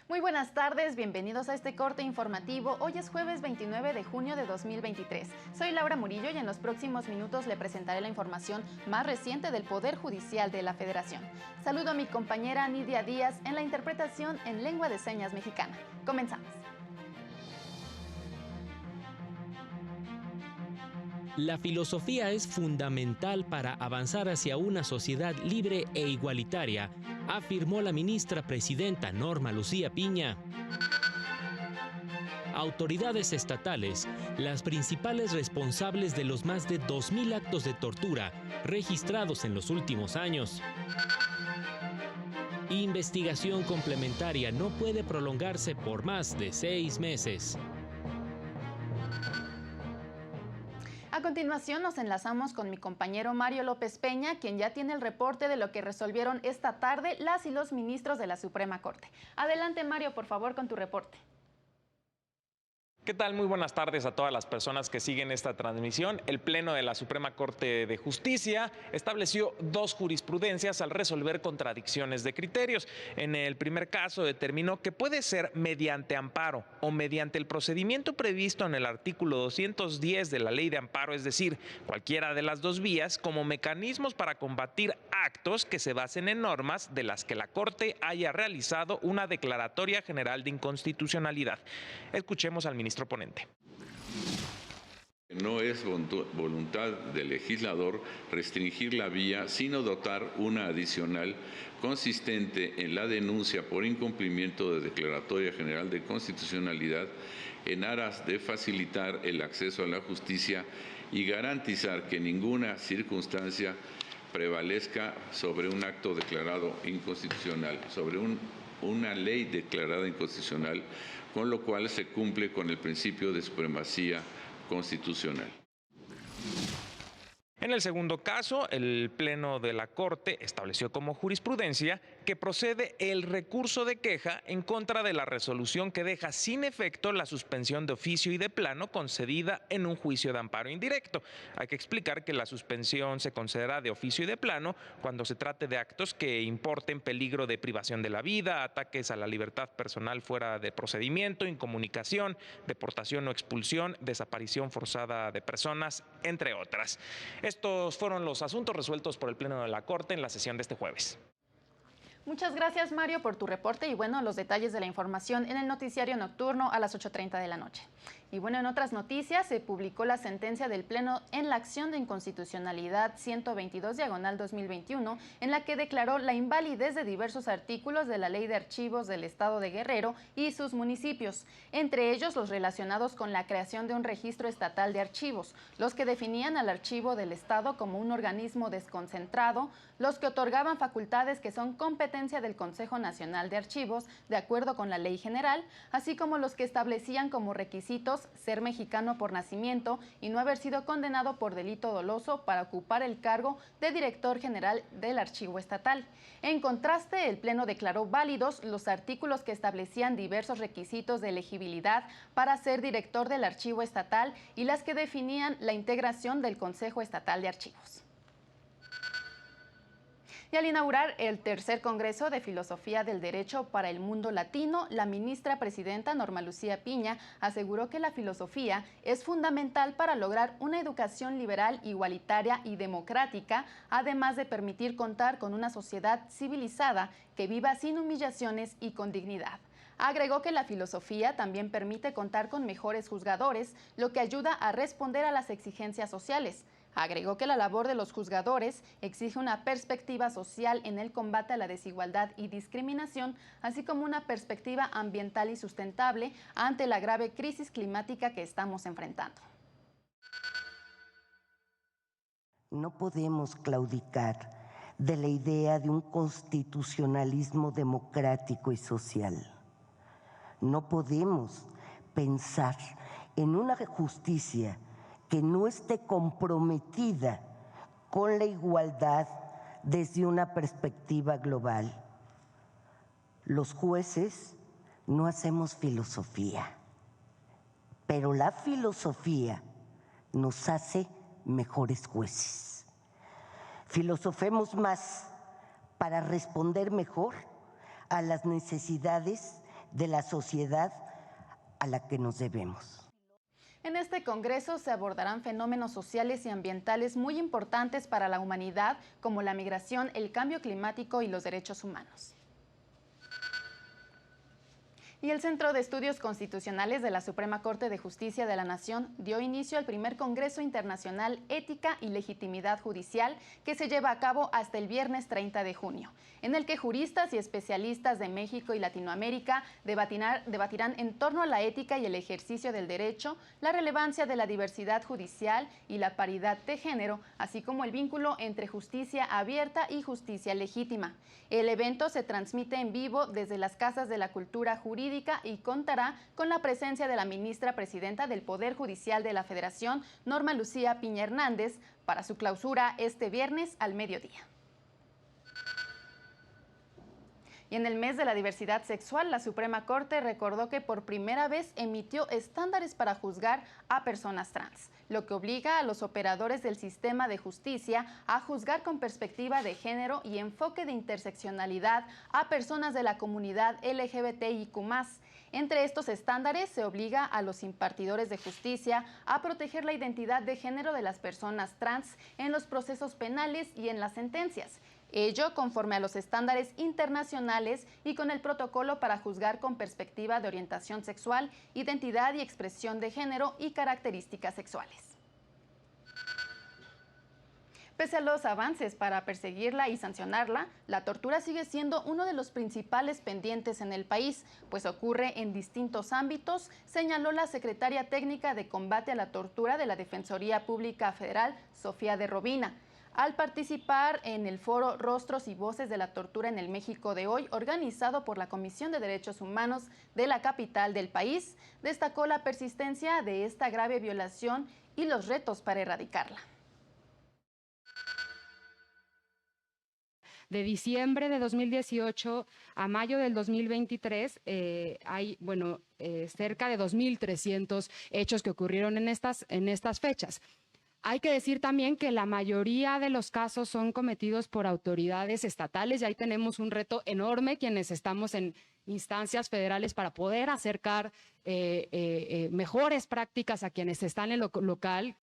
Muy buenas tardes, bienvenidos a este corte informativo. Hoy es jueves 29 de junio de 2023. Soy Laura Murillo y en los próximos minutos le presentaré la información más reciente del Poder Judicial de la Federación. Saludo a mi compañera Nidia Díaz en la interpretación en lengua de señas mexicana. Comenzamos. La filosofía es fundamental para avanzar hacia una sociedad libre e igualitaria, afirmó la ministra presidenta Norma Lucía Piña. Autoridades estatales, las principales responsables de los más de 2,000 actos de tortura registrados en los últimos años. Investigación complementaria no puede prolongarse por más de 6 meses. A continuación nos enlazamos con mi compañero Mario López Peña, quien ya tiene el reporte de lo que resolvieron esta tarde las y los ministros de la Suprema Corte. Adelante, Mario, por favor, con tu reporte. ¿Qué tal? Muy buenas tardes a todas las personas que siguen esta transmisión. El Pleno de la Suprema Corte de Justicia estableció 2 jurisprudencias al resolver contradicciones de criterios. En el primer caso determinó que puede ser mediante amparo o mediante el procedimiento previsto en el artículo 210 de la Ley de Amparo, es decir, cualquiera de las 2 vías, como mecanismos para combatir actos que se basen en normas de las que la Corte haya realizado una declaratoria general de inconstitucionalidad. Escuchemos al ministro ponente. No es voluntad del legislador restringir la vía, sino dotar una adicional consistente en la denuncia por incumplimiento de declaratoria general de constitucionalidad en aras de facilitar el acceso a la justicia y garantizar que ninguna circunstancia prevalezca sobre un acto declarado inconstitucional, sobre una ley declarada inconstitucional, con lo cual se cumple con el principio de supremacía constitucional. En el segundo caso, el Pleno de la Corte estableció como jurisprudencia que procede el recurso de queja en contra de la resolución que deja sin efecto la suspensión de oficio y de plano concedida en un juicio de amparo indirecto. Hay que explicar que la suspensión se concederá de oficio y de plano cuando se trate de actos que importen peligro de privación de la vida, ataques a la libertad personal fuera de procedimiento, incomunicación, deportación o expulsión, desaparición forzada de personas, entre otras. Estos fueron los asuntos resueltos por el Pleno de la Corte en la sesión de este jueves. Muchas gracias, Mario, por tu reporte y bueno, los detalles de la información en el noticiario nocturno a las 8:30 de la noche. Y bueno, en otras noticias, se publicó la sentencia del Pleno en la acción de inconstitucionalidad 122/2021, en la que declaró la invalidez de diversos artículos de la Ley de Archivos del Estado de Guerrero y sus municipios, entre ellos los relacionados con la creación de un registro estatal de archivos, los que definían al Archivo del Estado como un organismo desconcentrado, los que otorgaban facultades que son competencia del Consejo Nacional de Archivos, de acuerdo con la Ley General, así como los que establecían como requisitos ser mexicano por nacimiento y no haber sido condenado por delito doloso para ocupar el cargo de director general del Archivo Estatal. En contraste, el Pleno declaró válidos los artículos que establecían diversos requisitos de elegibilidad para ser director del Archivo Estatal y las que definían la integración del Consejo Estatal de Archivos. Y al inaugurar el tercer Congreso de Filosofía del Derecho para el Mundo Latino, la ministra presidenta Norma Lucía Piña aseguró que la filosofía es fundamental para lograr una educación liberal, igualitaria y democrática, además de permitir contar con una sociedad civilizada que viva sin humillaciones y con dignidad. Agregó que la filosofía también permite contar con mejores juzgadores, lo que ayuda a responder a las exigencias sociales. Agregó que la labor de los juzgadores exige una perspectiva social en el combate a la desigualdad y discriminación, así como una perspectiva ambiental y sustentable ante la grave crisis climática que estamos enfrentando. No podemos claudicar de la idea de un constitucionalismo democrático y social. No podemos pensar en una justicia que no esté comprometida con la igualdad desde una perspectiva global. Los jueces no hacemos filosofía, pero la filosofía nos hace mejores jueces. Filosofemos más para responder mejor a las necesidades de la sociedad a la que nos debemos. En este congreso se abordarán fenómenos sociales y ambientales muy importantes para la humanidad, como la migración, el cambio climático y los derechos humanos. Y el Centro de Estudios Constitucionales de la Suprema Corte de Justicia de la Nación dio inicio al primer Congreso Internacional Ética y Legitimidad Judicial, que se lleva a cabo hasta el viernes 30 de junio, en el que juristas y especialistas de México y Latinoamérica debatirán en torno a la ética y el ejercicio del derecho, la relevancia de la diversidad judicial y la paridad de género, así como el vínculo entre justicia abierta y justicia legítima. El evento se transmite en vivo desde las Casas de la Cultura Jurídica y contará con la presencia de la ministra presidenta del Poder Judicial de la Federación, Norma Lucía Piña Hernández, para su clausura este viernes al mediodía. Y en el mes de la diversidad sexual, la Suprema Corte recordó que por primera vez emitió estándares para juzgar a personas trans, lo que obliga a los operadores del sistema de justicia a juzgar con perspectiva de género y enfoque de interseccionalidad a personas de la comunidad LGBTIQ+. Entre estos estándares se obliga a los impartidores de justicia a proteger la identidad de género de las personas trans en los procesos penales y en las sentencias. Ello conforme a los estándares internacionales y con el protocolo para juzgar con perspectiva de orientación sexual, identidad y expresión de género y características sexuales. Pese a los avances para perseguirla y sancionarla, la tortura sigue siendo uno de los principales pendientes en el país, pues ocurre en distintos ámbitos, señaló la secretaria técnica de combate a la tortura de la Defensoría Pública Federal, Sofía de Robina, al participar en el foro Rostros y Voces de la Tortura en el México de hoy, organizado por la Comisión de Derechos Humanos de la capital del país. Destacó la persistencia de esta grave violación y los retos para erradicarla. De diciembre de 2018 a mayo del 2023 hay cerca de 2.300 hechos que ocurrieron en estas fechas. Hay que decir también que la mayoría de los casos son cometidos por autoridades estatales y ahí tenemos un reto enorme quienes estamos en instancias federales para poder acercar mejores prácticas a quienes están en lo local.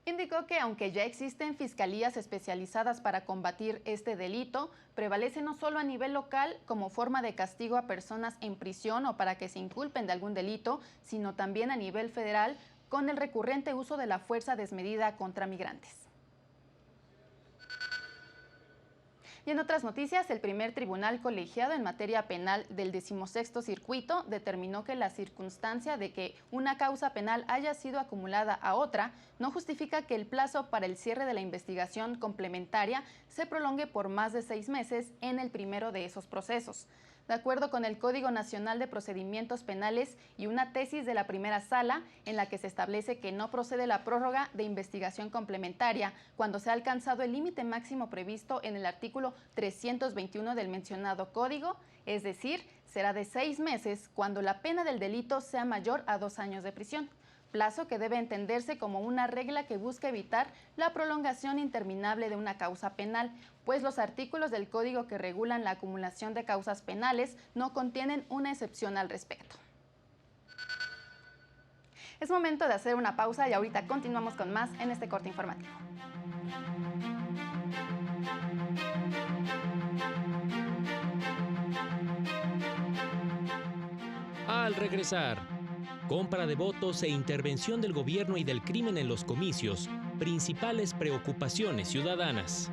Indicó que aunque ya existen fiscalías especializadas para combatir este delito, prevalece no solo a nivel local como forma de castigo a personas en prisión o para que se inculpen de algún delito, sino también a nivel federal con el recurrente uso de la fuerza desmedida contra migrantes. Y en otras noticias, el primer tribunal colegiado en materia penal del 16º Circuito determinó que la circunstancia de que una causa penal haya sido acumulada a otra no justifica que el plazo para el cierre de la investigación complementaria se prolongue por más de 6 meses en el primero de esos procesos. De acuerdo con el Código Nacional de Procedimientos Penales y una tesis de la primera sala en la que se establece que no procede la prórroga de investigación complementaria cuando se ha alcanzado el límite máximo previsto en el artículo 321 del mencionado código, es decir, será de 6 meses cuando la pena del delito sea mayor a 2 años de prisión, plazo que debe entenderse como una regla que busca evitar la prolongación interminable de una causa penal, pues los artículos del Código que regulan la acumulación de causas penales no contienen una excepción al respecto. Es momento de hacer una pausa y ahorita continuamos con más en este corte informativo. Al regresar, compra de votos e intervención del gobierno y del crimen en los comicios, principales preocupaciones ciudadanas.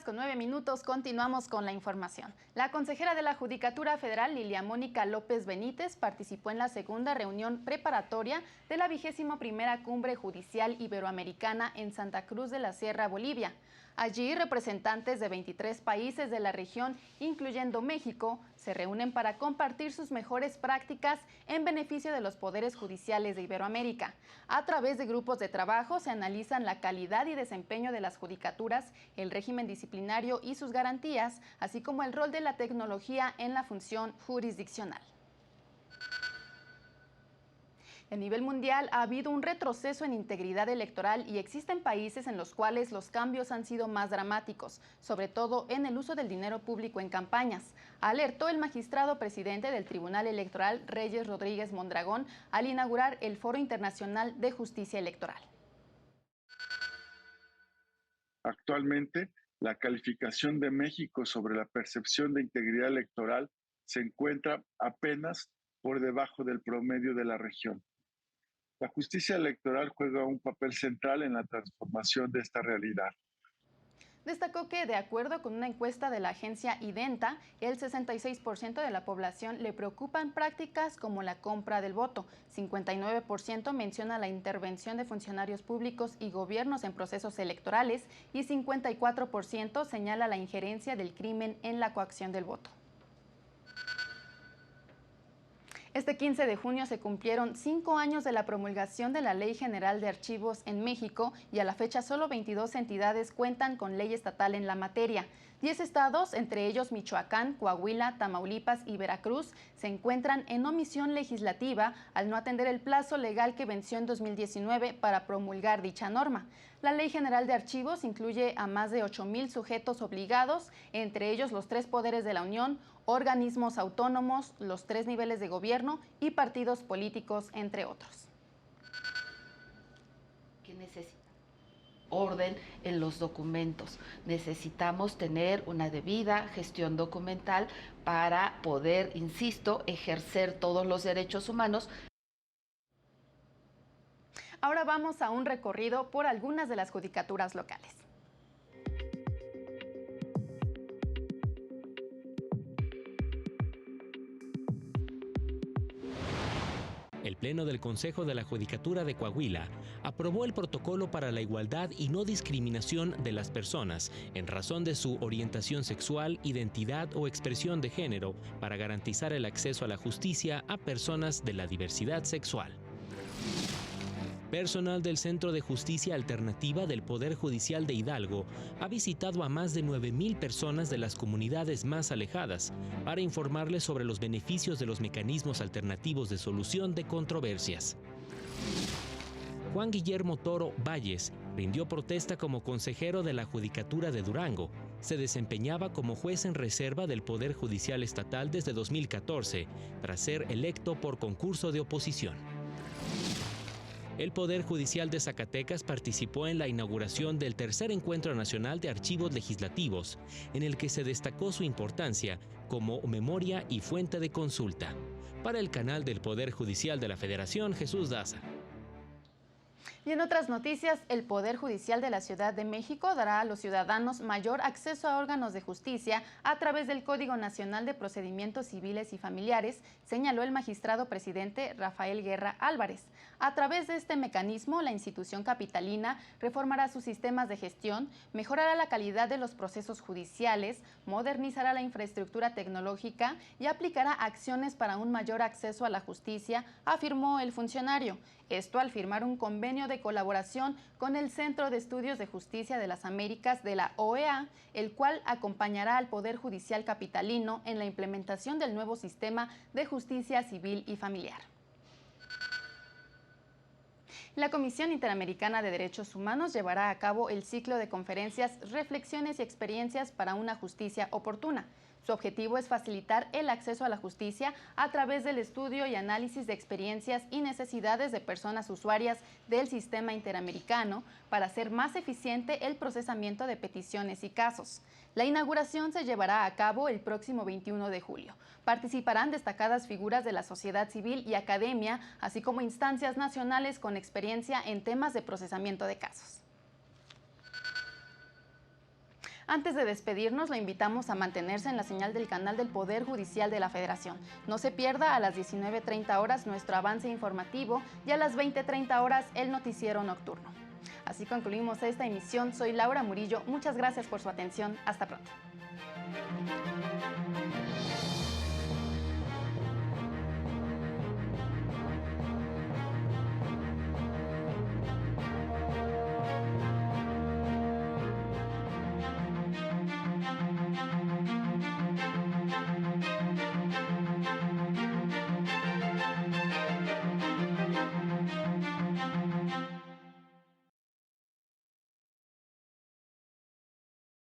Con 9 minutos, continuamos con la información. La consejera de la Judicatura Federal, Lilia Mónica López Benítez, participó en la segunda reunión preparatoria de la 21ª Cumbre Judicial Iberoamericana en Santa Cruz de la Sierra, Bolivia. Allí, representantes de 23 países de la región, incluyendo México, se reúnen para compartir sus mejores prácticas en beneficio de los poderes judiciales de Iberoamérica. A través de grupos de trabajo se analizan la calidad y desempeño de las judicaturas, el régimen disciplinario y sus garantías, así como el rol de la tecnología en la función jurisdiccional. A nivel mundial ha habido un retroceso en integridad electoral y existen países en los cuales los cambios han sido más dramáticos, sobre todo en el uso del dinero público en campañas, alertó el magistrado presidente del Tribunal Electoral, Reyes Rodríguez Mondragón, al inaugurar el Foro Internacional de Justicia Electoral. Actualmente, la calificación de México sobre la percepción de integridad electoral se encuentra apenas por debajo del promedio de la región. La justicia electoral juega un papel central en la transformación de esta realidad. Destacó que, de acuerdo con una encuesta de la agencia Identa, el 66% de la población le preocupan prácticas como la compra del voto, 59% menciona la intervención de funcionarios públicos y gobiernos en procesos electorales y 54% señala la injerencia del crimen en la coacción del voto. Este 15 de junio se cumplieron 5 años de la promulgación de la Ley General de Archivos en México y a la fecha solo 22 entidades cuentan con ley estatal en la materia. 10 estados, entre ellos Michoacán, Coahuila, Tamaulipas y Veracruz, se encuentran en omisión legislativa al no atender el plazo legal que venció en 2019 para promulgar dicha norma. La Ley General de Archivos incluye a más de 8,000 sujetos obligados, entre ellos los 3 poderes de la Unión, organismos autónomos, los 3 niveles de gobierno y partidos políticos, entre otros. ¿Qué necesita? Orden en los documentos. Necesitamos tener una debida gestión documental para poder, insisto, ejercer todos los derechos humanos. Ahora vamos a un recorrido por algunas de las judicaturas locales. El Pleno del Consejo de la Judicatura de Coahuila aprobó el protocolo para la igualdad y no discriminación de las personas en razón de su orientación sexual, identidad o expresión de género para garantizar el acceso a la justicia a personas de la diversidad sexual. Personal del Centro de Justicia Alternativa del Poder Judicial de Hidalgo ha visitado a más de 9,000 personas de las comunidades más alejadas para informarles sobre los beneficios de los mecanismos alternativos de solución de controversias. Juan Guillermo Toro Valles rindió protesta como consejero de la Judicatura de Durango. Se desempeñaba como juez en reserva del Poder Judicial Estatal desde 2014, tras ser electo por concurso de oposición. El Poder Judicial de Zacatecas participó en la inauguración del tercer Encuentro Nacional de Archivos Legislativos, en el que se destacó su importancia como memoria y fuente de consulta. Para el canal del Poder Judicial de la Federación, Jesús Daza. Y en otras noticias, el Poder Judicial de la Ciudad de México dará a los ciudadanos mayor acceso a órganos de justicia a través del Código Nacional de Procedimientos Civiles y Familiares, señaló el magistrado presidente Rafael Guerra Álvarez. A través de este mecanismo, la institución capitalina reformará sus sistemas de gestión, mejorará la calidad de los procesos judiciales, modernizará la infraestructura tecnológica y aplicará acciones para un mayor acceso a la justicia, afirmó el funcionario. Esto al firmar un convenio de colaboración con el Centro de Estudios de Justicia de las Américas de la OEA, el cual acompañará al Poder Judicial capitalino en la implementación del nuevo sistema de justicia civil y familiar. La Comisión Interamericana de Derechos Humanos llevará a cabo el ciclo de conferencias, reflexiones y experiencias para una justicia oportuna. Su objetivo es facilitar el acceso a la justicia a través del estudio y análisis de experiencias y necesidades de personas usuarias del sistema interamericano para hacer más eficiente el procesamiento de peticiones y casos. La inauguración se llevará a cabo el próximo 21 de julio. Participarán destacadas figuras de la sociedad civil y academia, así como instancias nacionales con experiencia en temas de procesamiento de casos. Antes de despedirnos, lo invitamos a mantenerse en la señal del canal del Poder Judicial de la Federación. No se pierda a las 19:30 horas nuestro avance informativo y a las 20:30 horas el noticiero nocturno. Así concluimos esta emisión. Soy Laura Murillo. Muchas gracias por su atención. Hasta pronto.